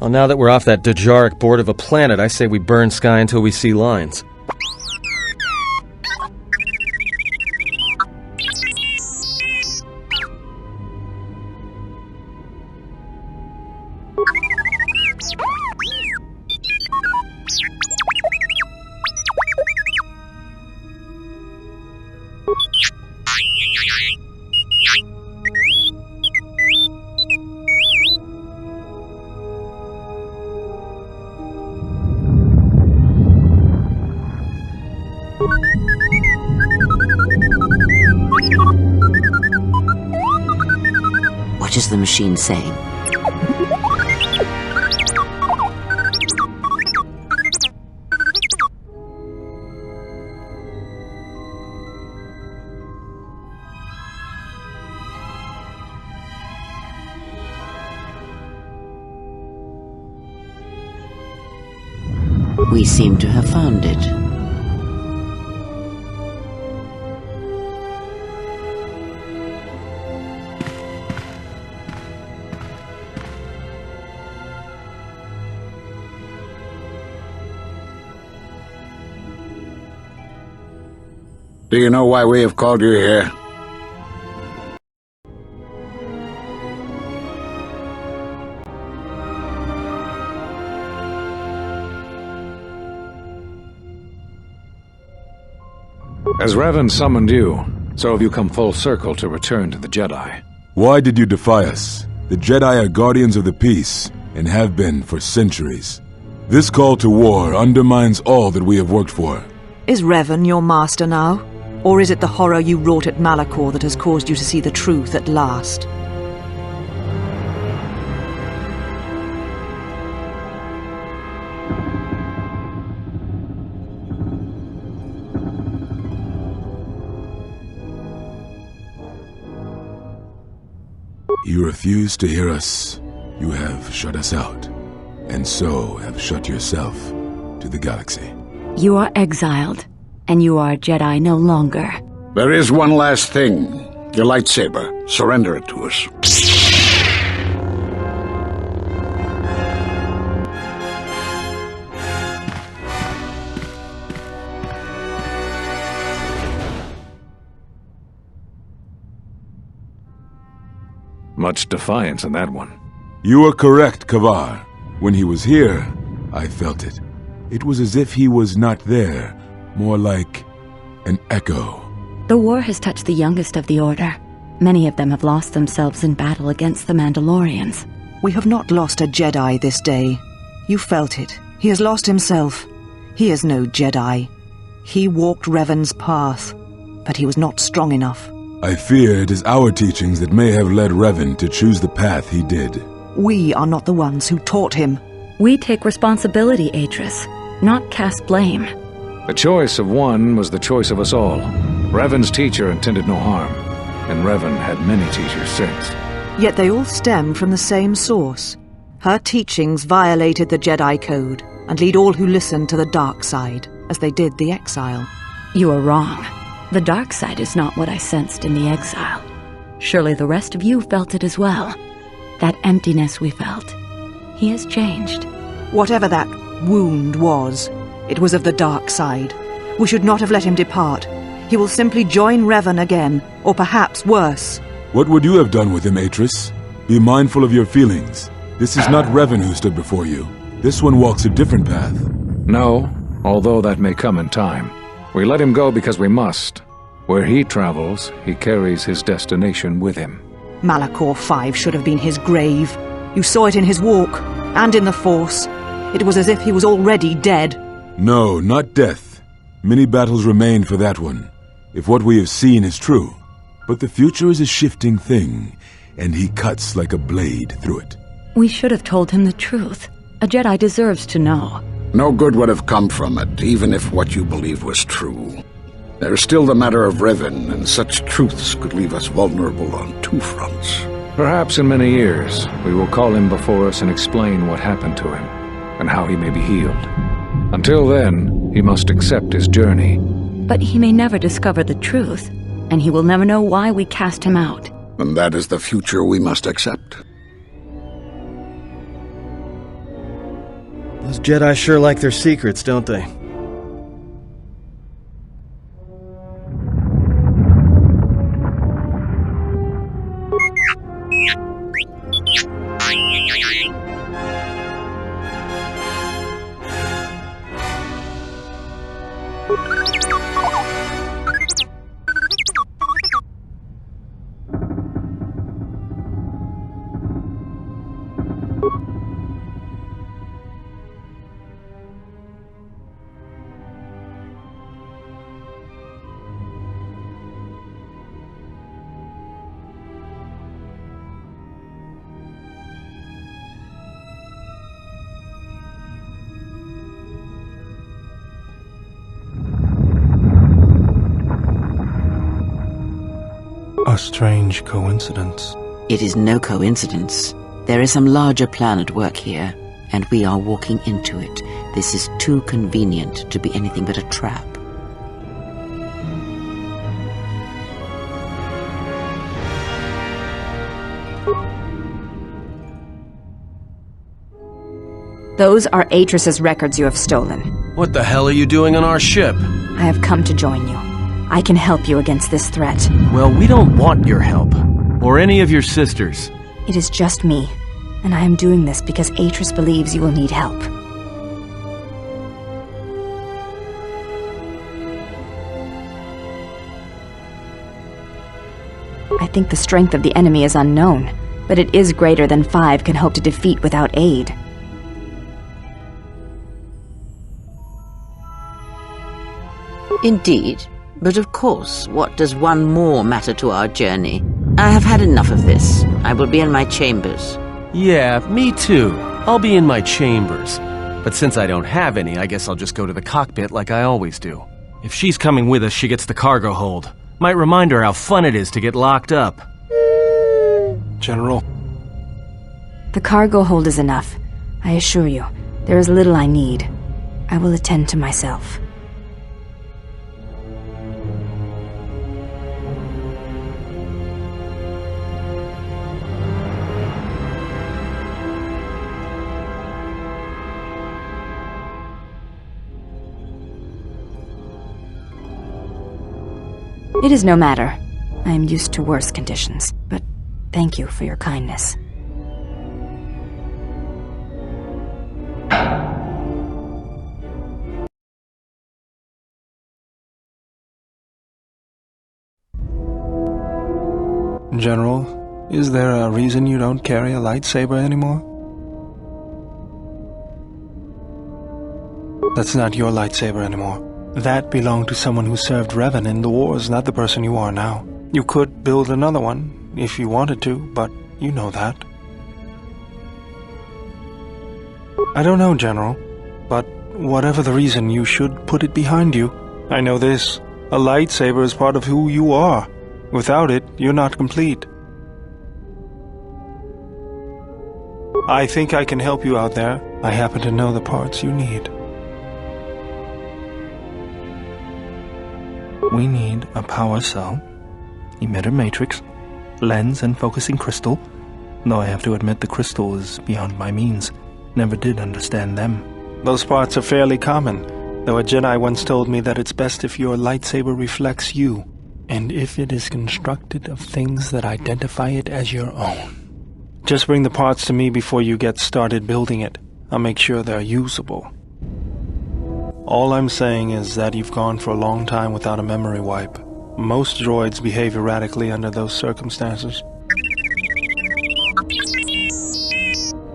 Well, now that we're off that Dejaric board of a planet, I say we burn sky until we see lines. What is the machine saying? We seem to have found it. Do you know why we have called you here? As Revan summoned you, so have you come full circle to return to the Jedi. Why did you defy us? The Jedi are guardians of the peace, and have been for centuries. This call to war undermines all that we have worked for. Is Revan your master now? Or is it the horror you wrought at Malachor that has caused you to see the truth at last? You refuse to hear us. You have shut us out, and so have shut yourself to the galaxy. You are exiled, and you are a Jedi no longer. There is one last thing. Your lightsaber. Surrender it to us. Much defiance in that one. You are correct, Kavar. When he was here, I felt it. It was as if he was not there, more like an echo. The war has touched the youngest of the Order. Many of them have lost themselves in battle against the Mandalorians. We have not lost a Jedi this day. You felt it. He has lost himself. He is no Jedi. He walked Revan's path, but he was not strong enough. I fear it is our teachings that may have led Revan to choose the path he did. We are not the ones who taught him. We take responsibility, Atris, not cast blame. The choice of one was the choice of us all. Revan's teacher intended no harm, and Revan had many teachers since. Yet they all stem from the same source. Her teachings violated the Jedi Code and lead all who listen to the dark side, as they did the exile. You are wrong. The dark side is not what I sensed in the exile. Surely the rest of you felt it as well. That emptiness we felt. He has changed. Whatever that wound was, it was of the dark side. We should not have let him depart. He will simply join Revan again, or perhaps worse. What would you have done with him, Atris? Be mindful of your feelings. This is not Revan who stood before you. This one walks a different path. No, although that may come in time. We let him go because we must. Where he travels, he carries his destination with him. Malachor V should have been his grave. You saw it in his walk, and in the Force. It was as if he was already dead. No, not death. Many battles remain for that one, if what we have seen is true. But the future is a shifting thing, and he cuts like a blade through it. We should have told him the truth. A Jedi deserves to know. No good would have come from it, even if what you believed was true. There is still the matter of Revan, and such truths could leave us vulnerable on two fronts. Perhaps in many years, we will call him before us and explain what happened to him, and how he may be healed. Until then, he must accept his journey. But he may never discover the truth, and he will never know why we cast him out. And that is the future we must accept. Those Jedi sure like their secrets, don't they? A strange coincidence. It is no coincidence. There is some larger plan at work here, and we are walking into it. This is too convenient to be anything but a trap. Those are Atris's records you have stolen. What the hell are you doing on our ship? I have come to join you. I can help you against this threat. Well, we don't want your help. Or any of your sisters. It is just me, and I am doing this because Atris believes you will need help. I think the strength of the enemy is unknown, but it is greater than 5 can hope to defeat without aid. Indeed. But of course, what does one more matter to our journey? I have had enough of this. I will be in my chambers. Yeah, me too. I'll be in my chambers. But since I don't have any, I guess I'll just go to the cockpit like I always do. If she's coming with us, she gets the cargo hold. Might remind her how fun it is to get locked up. General. The cargo hold is enough. I assure you, there is little I need. I will attend to myself. It is no matter. I am used to worse conditions, but thank you for your kindness. General, is there a reason you don't carry a lightsaber anymore? That's not your lightsaber anymore. That belonged to someone who served Revan in the wars, not the person you are now. You could build another one, if you wanted to, but you know that. I don't know, General, but whatever the reason, you should put it behind you. I know this. A lightsaber is part of who you are. Without it, you're not complete. I think I can help you out there. I happen to know the parts you need. We need a power cell, emitter matrix, lens and focusing crystal, though I have to admit the crystal is beyond my means. Never did understand them. Those parts are fairly common, though a Jedi once told me that it's best if your lightsaber reflects you, and if it is constructed of things that identify it as your own. Just bring the parts to me before you get started building it. I'll make sure they're usable. All I'm saying is that you've gone for a long time without a memory wipe. Most droids behave erratically under those circumstances.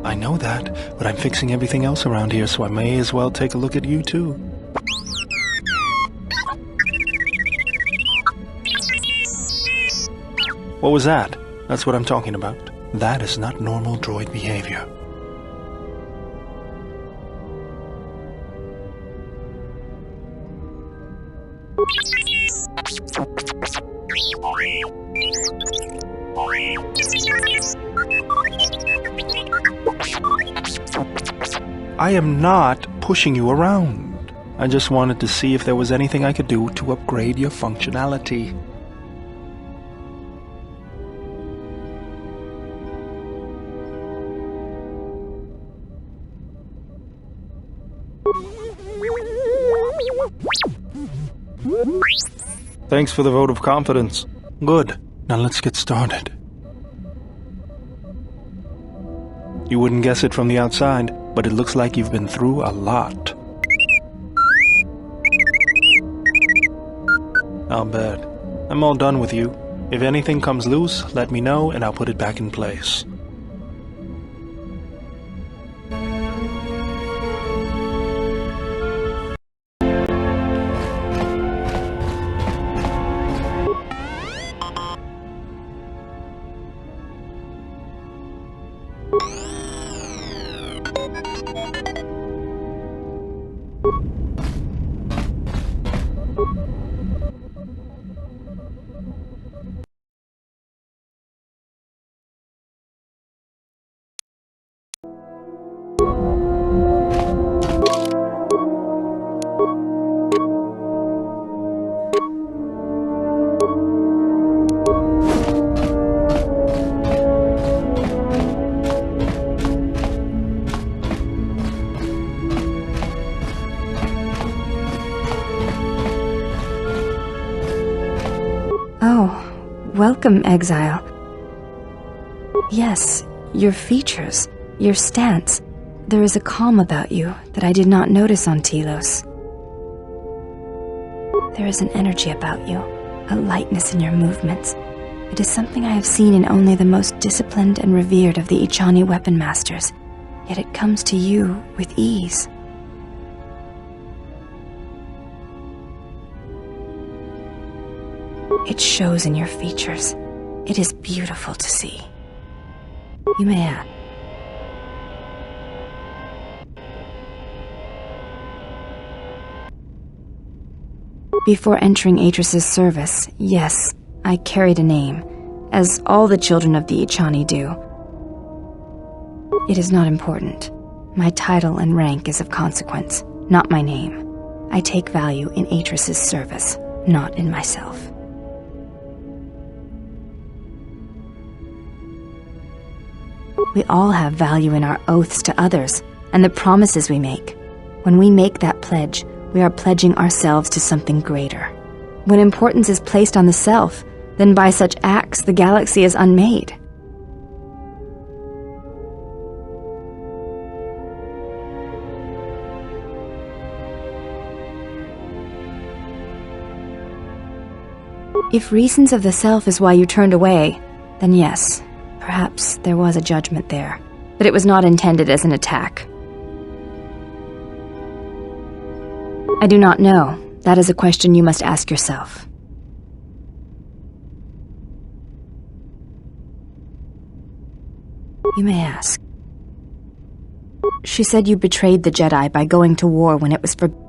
I know that, but I'm fixing everything else around here, so I may as well take a look at you too. What was that? That's what I'm talking about. That is not normal droid behavior. I am not pushing you around. I just wanted to see if there was anything I could do to upgrade your functionality. Thanks for the vote of confidence. Good. Now let's get started. You wouldn't guess it from the outside, but it looks like you've been through a lot. I'll bet. I'm all done with you. If anything comes loose, let me know and I'll put it back in place. Welcome, exile. Yes, your features, your stance. There is a calm about you that I did not notice on Telos. There is an energy about you, a lightness in your movements. It is something I have seen in only the most disciplined and revered of the Ichani weapon masters, yet it comes to you with ease. It shows in your features. It is beautiful to see. You may add. Before entering Atris's service, yes, I carried a name, as all the children of the Ichani do. It is not important. My title and rank is of consequence, not my name. I take value in Atris's service, not in myself. We all have value in our oaths to others, and the promises we make. When we make that pledge, we are pledging ourselves to something greater. When importance is placed on the self, then by such acts the galaxy is unmade. If reasons of the self is why you turned away, then yes, perhaps there was a judgment there, but it was not intended as an attack. I do not know. That is a question you must ask yourself. You may ask. She said you betrayed the Jedi by going to war when it was forbidden.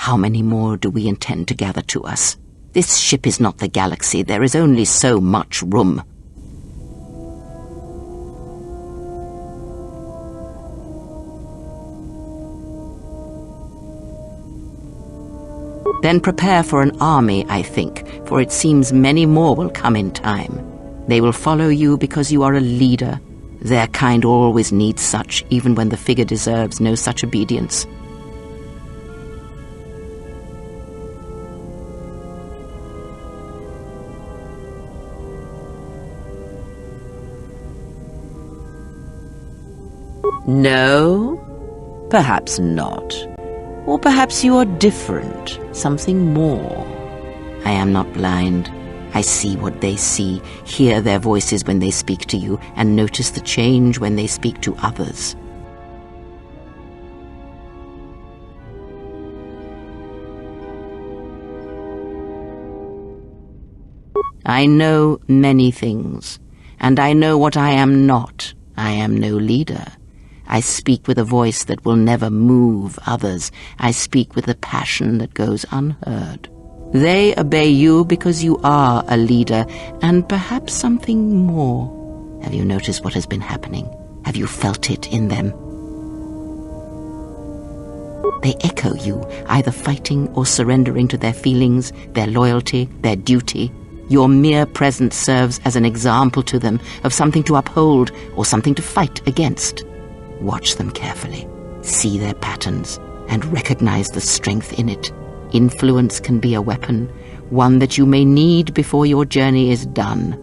How many more do we intend to gather to us? This ship is not the galaxy. There is only so much room. Then prepare for an army, I think, for it seems many more will come in time. They will follow you because you are a leader. Their kind always needs such, even when the figure deserves no such obedience. No? Perhaps not. Or perhaps you are different, something more. I am not blind. I see what they see, hear their voices when they speak to you, and notice the change when they speak to others. I know many things, and I know what I am not. I am no leader. I speak with a voice that will never move others. I speak with a passion that goes unheard. They obey you because you are a leader, and perhaps something more. Have you noticed what has been happening? Have you felt it in them? They echo you, either fighting or surrendering to their feelings, their loyalty, their duty. Your mere presence serves as an example to them of something to uphold or something to fight against. Watch them carefully, see their patterns, and recognize the strength in it. Influence can be a weapon, one that you may need before your journey is done.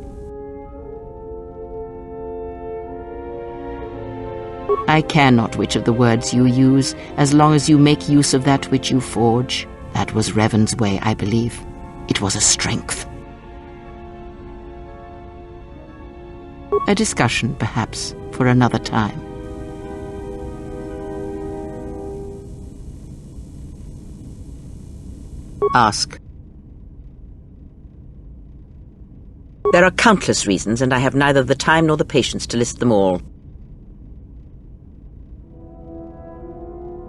I care not which of the words you use, as long as you make use of that which you forge. That was Revan's way, I believe. It was a strength. A discussion, perhaps, for another time. Ask. There are countless reasons, and I have neither the time nor the patience to list them all.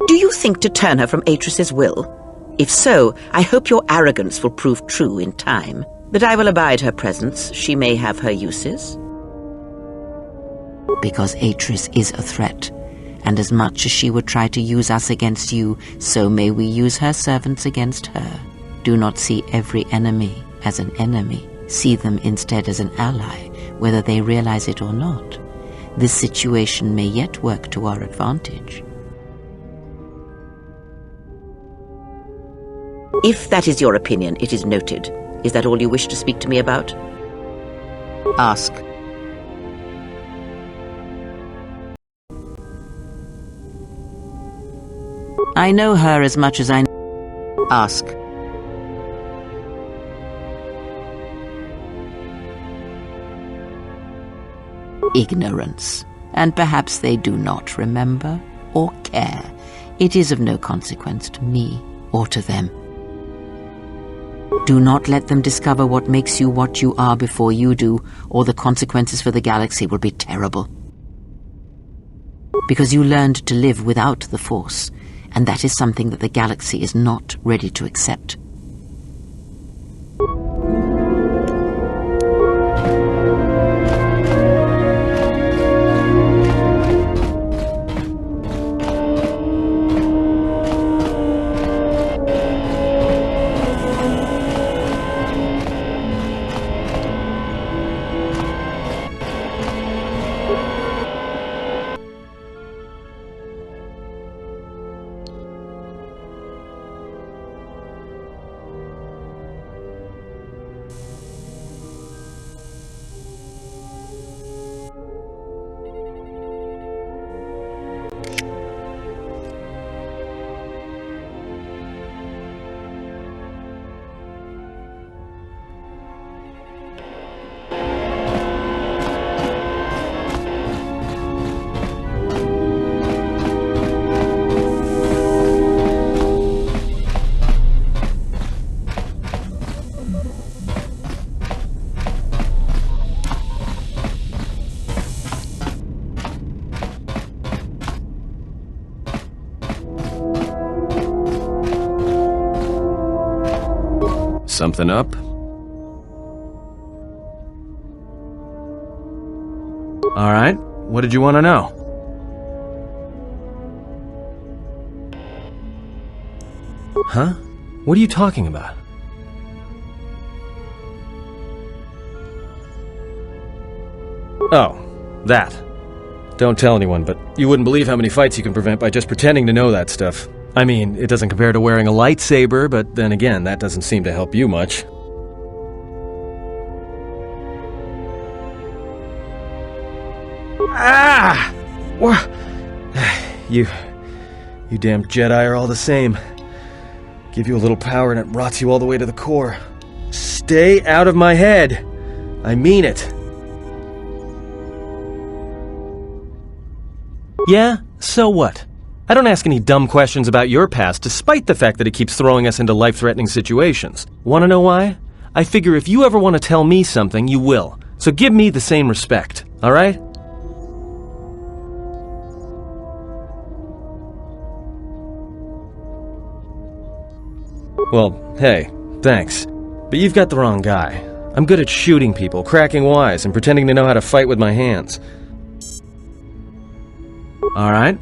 Do you think to turn her from Atris's will? If so, I hope your arrogance will prove true in time. But I will abide her presence. She may have her uses. Because Atris is a threat, and as much as she would try to use us against you, so may we use her servants against her. Do not see every enemy as an enemy. See them instead as an ally, whether they realize it or not. This situation may yet work to our advantage. If that is your opinion, it is noted. Is that all you wish to speak to me about? Ask. I know her as much as I know. Ask. ignorance. And perhaps they do not remember or care. It is of no consequence to me or to them. Do not let them discover what makes you what you are before you do, or the consequences for the galaxy will be terrible. Because you learned to live without the Force, and that is something that the galaxy is not ready to accept. Something up? All right, what did you want to know? Huh? What are you talking about? Oh, that. Don't tell anyone, but you wouldn't believe how many fights you can prevent by just pretending to know that stuff. I mean, it doesn't compare to wearing a lightsaber, but then again, that doesn't seem to help you much. Ah! What? You damn Jedi are all the same. Give you a little power and it rots you all the way to the core. Stay out of my head! I mean it. Yeah? So what? I don't ask any dumb questions about your past, despite the fact that it keeps throwing us into life-threatening situations. Want to know why? I figure if you ever want to tell me something, you will. So give me the same respect, alright? Well, hey, thanks. But you've got the wrong guy. I'm good at shooting people, cracking wise, and pretending to know how to fight with my hands. Alright.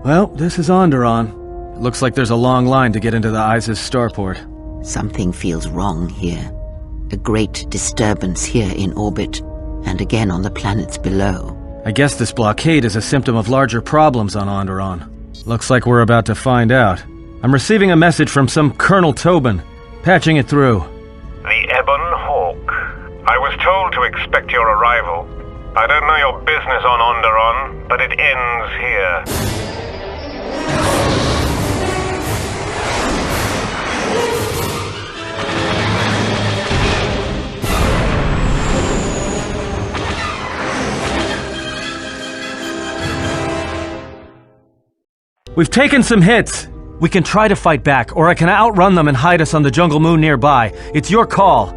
Well, this is Onderon. It looks like there's a long line to get into the Isis starport. Something feels wrong here. A great disturbance here in orbit, and again on the planets below. I guess this blockade is a symptom of larger problems on Onderon. Looks like we're about to find out. I'm receiving a message from some Colonel Tobin. Patching it through. The Ebon Hawk. I was told to expect your arrival. I don't know your business on Onderon, but it ends here. We've taken some hits. We can try to fight back, or I can outrun them and hide us on the jungle moon nearby. It's your call.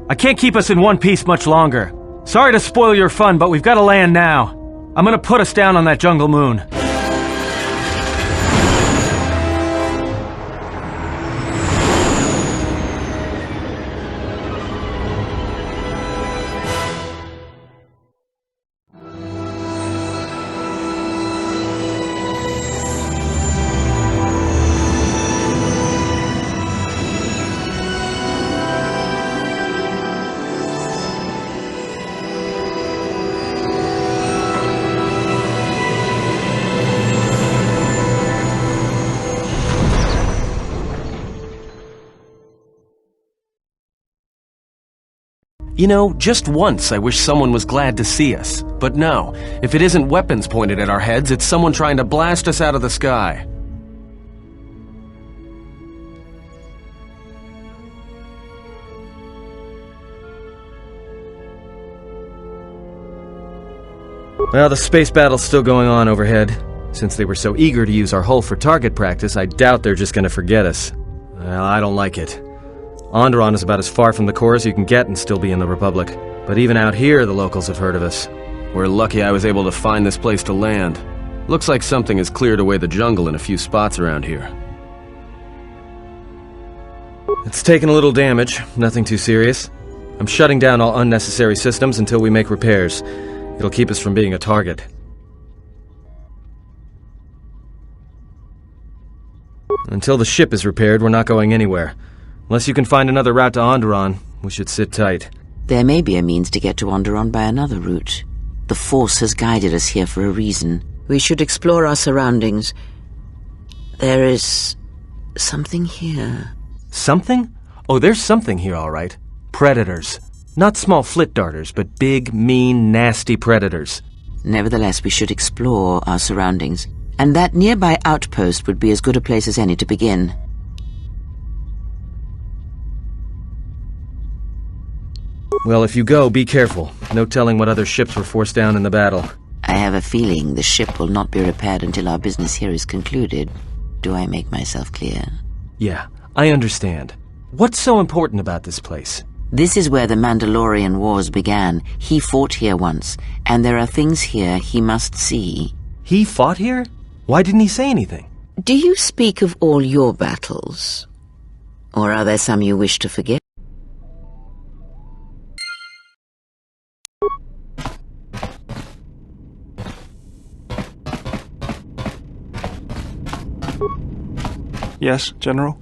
I can't keep us in one piece much longer. Sorry to spoil your fun, but we've got to land now. I'm gonna put us down on that jungle moon. You know, just once I wish someone was glad to see us. But no, if it isn't weapons pointed at our heads, it's someone trying to blast us out of the sky. Well, the space battle's still going on overhead. Since they were so eager to use our hull for target practice, I doubt they're just gonna forget us. Well, I don't like it. Onderon is about as far from the core as you can get and still be in the Republic. But even out here, the locals have heard of us. We're lucky I was able to find this place to land. Looks like something has cleared away the jungle in a few spots around here. It's taken a little damage, nothing too serious. I'm shutting down all unnecessary systems until we make repairs. It'll keep us from being a target. Until the ship is repaired, we're not going anywhere. Unless you can find another route to Onderon, we should sit tight. There may be a means to get to Onderon by another route. The Force has guided us here for a reason. We should explore our surroundings. There is something here. Something? Oh, there's something here, all right. Predators. Not small flit darters, but big, mean, nasty predators. Nevertheless, we should explore our surroundings. And that nearby outpost would be as good a place as any to begin. Well, if you go, be careful. No telling what other ships were forced down in the battle. I have a feeling the ship will not be repaired until our business here is concluded. Do I make myself clear? Yeah, I understand. What's so important about this place? This is where the Mandalorian Wars began. He fought here once, and there are things here he must see. He fought here? Why didn't he say anything? Do you speak of all your battles? Or are there some you wish to forget? Yes, General?